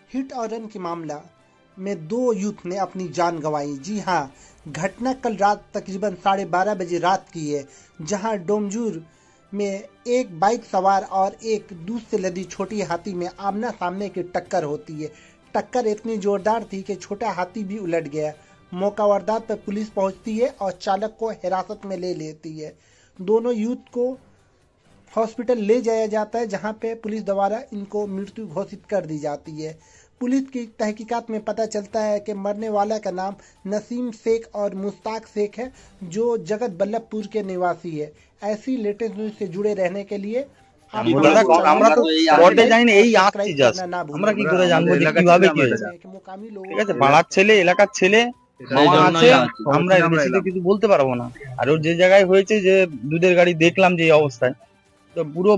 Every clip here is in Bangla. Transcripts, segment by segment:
हिट और रन के मामला में 2 यूथ ने अपनी जान गंवाई। जी हाँ, घटना कल रात तकरीबन 12:30 बजे रात की है, जहां डोमजूर में एक बाइक सवार और एक दूध से लदी छोटी हाथी में आमना सामने की टक्कर होती है। टक्कर इतनी जोरदार थी कि छोटा हाथी भी उलट गया। मौका वारदात पर पुलिस पहुंचती है और चालक को हिरासत में ले लेती है। दोनों यूथ को हॉस्पिटल ले जाया जाता है, जहां पे पुलिस द्वारा इनको मृत्यु घोषित कर दी जाती है। पुलिस की तहकीकात में पता चलता है कि मरने वाला का नाम नसीम शेख और मुश्ताक शेख है, जो जगत बल्लभपुर के निवासी है। ऐसी लेटेस्ट न्यूज से जुड़े रहने के लिए আমরা তো স্পটে যাইনি, এই আসছি জাস্ট। আমরা কি করে জানবো যে কিভাবে কি হয়েছে? ঠিক আছে, পাড়ার ছেলে, এলাকার ছেলে, মামা আছে, আমরা এর বেশি তো কিছু বলতে পারবো না। আর ওর যে জায়গায় হয়েছে, যে দুধের গাড়ি দেখলাম যে এই অবস্থায়, তো পুরো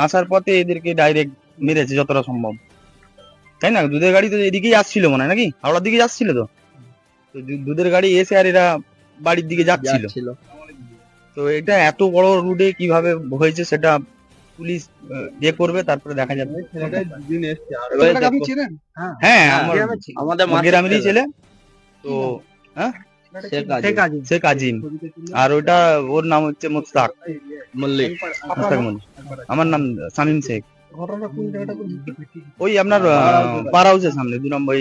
আসার পথে এদেরকে ডাইরেক্ট মেরেছে যতটা সম্ভব, তাই না? দুধের গাড়ি তো এদিকেই আসছিল মনে হয়, নাকি হাওড়ার দিকে যাচ্ছিল। তো দুধের গাড়ি এসে আর এরা বাড়ির দিকে যাচ্ছিল। তো এটা এত বড় রুটে কিভাবে হয়েছে সেটা পুলিশ ইয়ে করবে, তারপরে দেখা যাবে। হ্যাঁ, আমাদের গ্রামেরই ছেলে। তো শেখ আজিম, আর ওটা ওর নাম হচ্ছে মুস্তাক মল্লিক। আমার নাম শামীম শেখ। ওই আপনার পার হাউসের সামনে 2 নম্বর